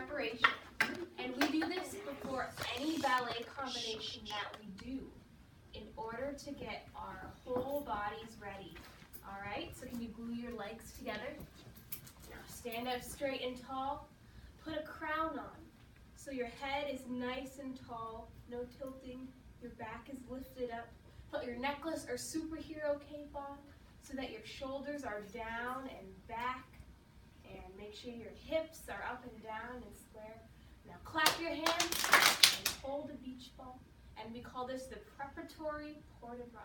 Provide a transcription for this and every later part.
preparation. And we do this before any ballet combination that we do in order to get our whole bodies ready. All right, so can you glue your legs together? Now stand up straight and tall. Put a crown on so your head is nice and tall, no tilting. Your back is lifted up. Put your necklace or superhero cape on so that your shoulders are down and back. And make sure your hips are up and down and square. Now clap your hands and hold a beach ball. And we call this the preparatory port de bras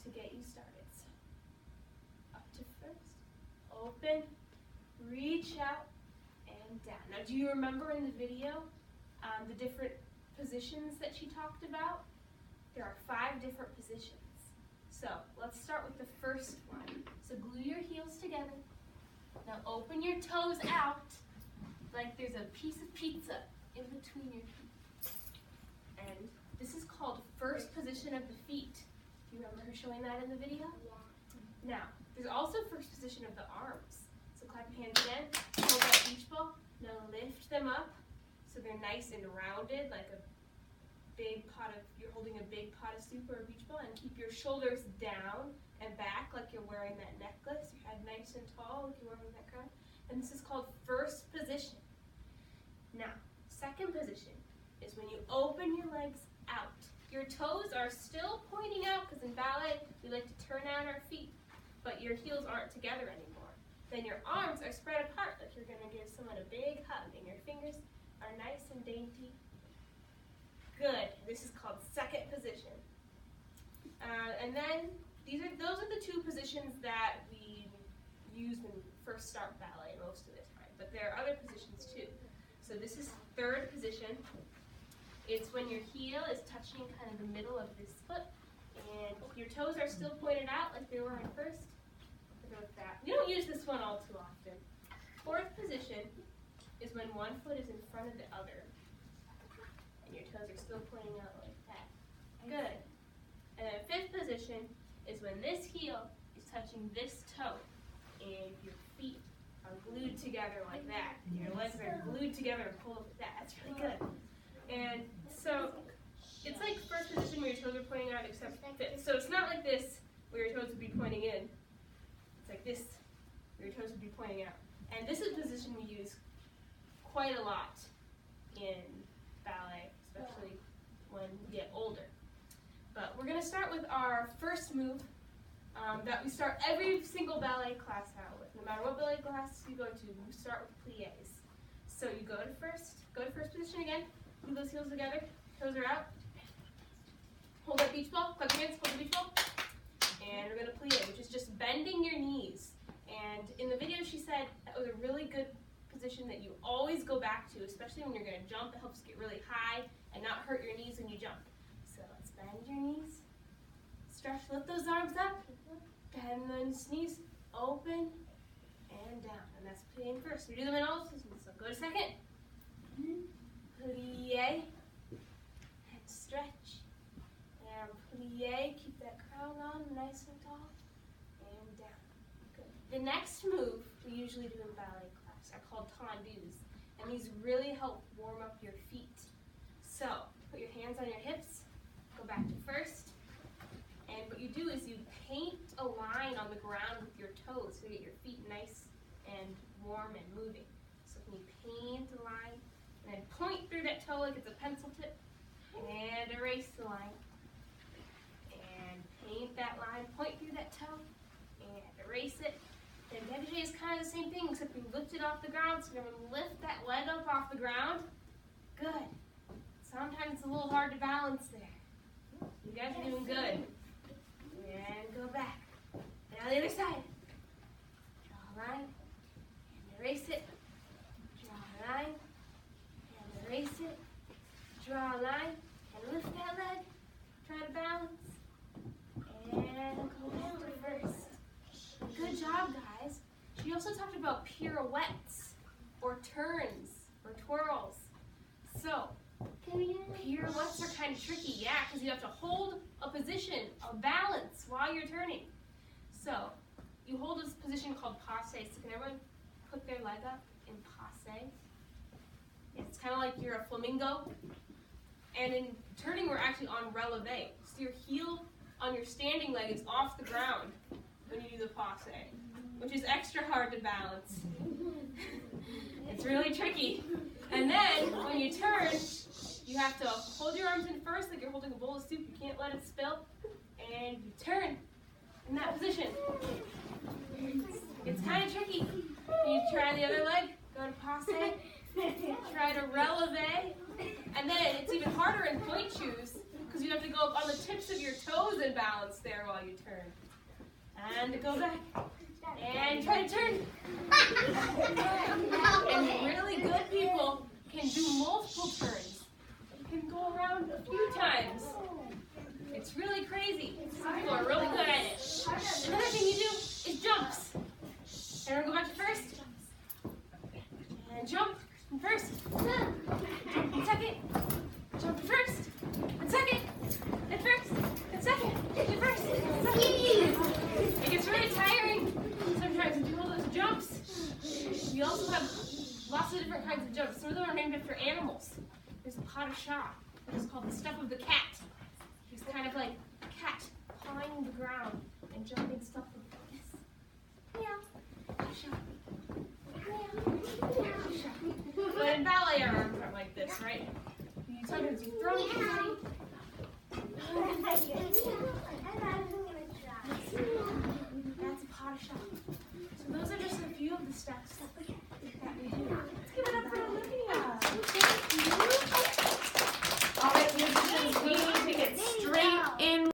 to get you started. So, up to first, open, reach out, and down. Now do you remember in the video the different positions that she talked about? There are 5 different positions. So let's start with the first one. So glue your heels together. Now open your toes out like there's a piece of pizza in between your feet. And this is called first position of the feet. Do you remember her showing that in the video? Yeah. Now, there's also first position of the arms. So clap your hands again, hold that beach ball. Now lift them up so they're nice and rounded like a big pot of, you're holding a big pot of soup or a beach ball, and keep your shoulders down and back like you're wearing that necklace. Your head nice and tall like you're wearing that crown. And this is called first position. Now, second position is when you open your legs out. Your toes are still pointing out because in ballet we like to turn out our feet, but your heels aren't together anymore. Then your arms are spread apart like you're going to give someone a big hug, and your fingers are nice and dainty. Good. This is called second position. And then those are the 2 positions that we use when we first start ballet most of the time. But there are other positions too. So this is third position. It's when your heel is touching kind of the middle of this foot, and your toes are still pointed out like they were at first. Like that. We don't use this one all too often. Fourth position is when one foot is in front of the other, and your toes are still pointing out like that. Good. And then fifth position is when this heel is touching this toe, and your feet are glued together like that. Your legs are glued together and pulled like that. That's really good. And so it's like first position where your toes are pointing out except fifth. So it's not like this where your toes would be pointing in. It's like this where your toes would be pointing out. And this is a position we use quite a lot in ballet, especially when we get older. But we're going to start with our first move that we start every single ballet class out with. No matter what ballet class you go to, we start with pliés. So you go to first position again, glue those heels together, toes are out. Hold that beach ball, clap your hands, hold the beach ball. And we're going to plie, which is just bending your knees. And in the video she said that was a really good position that you always go back to, especially when you're going to jump. It helps get really high and not hurt your knees when you jump. So let's bend your knees, stretch, lift those arms up, bend those knees, open and down. And that's plie first. We do them in all positions. So go to second, plie, and stretch, and plie, keep that crown on nice and tall, and down. Good. The next move we usually do in ballet class are called tendus, and these really help warm up your feet. So put your hands on your hips, go back to first, and what you do is you paint a line on the ground with your toes to get your feet nice and warm and moving. So can you paint a line, and then point through that toe like it's a pencil tip, and erase the line. And paint that line, point through that toe, and erase it. Then dégagé is kind of the same thing, except we lift it off the ground. So we're going to lift that leg up off the ground. Good. Sometimes it's a little hard to balance there. You guys are doing good. And go back. Now the other side. Draw a line, and erase it. Draw a line, and erase it. Draw a line, and lift that leg. Try to balance. And go back to first. Good job, guys. She also talked about pirouettes, or turns, or twirls. So, pirouettes are kind of tricky, yeah, because you have to hold a position, a balance, while you're turning. So, you hold this position called passe. So can everyone put their leg up in passe? It's kind of like you're a flamingo. And in turning, we're actually on releve. So your heel on your standing leg is off the ground when you do the passe, which is extra hard to balance. It's really tricky. And then when you turn, you have to hold your arms in first like you're holding a bowl of soup. You can't let it spill. And you turn in that position. It's kind of tricky. You try the other leg, go to passe, try to releve, and then it's even harder in point shoes because you have to go up on the tips of your toes and balance there while you turn. And go back. And try to turn. And really good people can do multiple turns. You can go around a few times. It's really crazy. Some people are really good at it. Another thing you do is jumps. And we're going to go back to first. And jump and first. Jump and second. Jump and first. And second. And first. And second. And first. And second. It gets really tiring sometimes to do all those jumps. We also have lots of different kinds of jumps. Some of them are named after animals. There's a pas de chat, which is called the step of the cat. It's kind of like a cat pawing the ground and jumping stuff like this. Meow. Meow. But in ballet, our arms aren't like this, right? Sometimes you throw your body.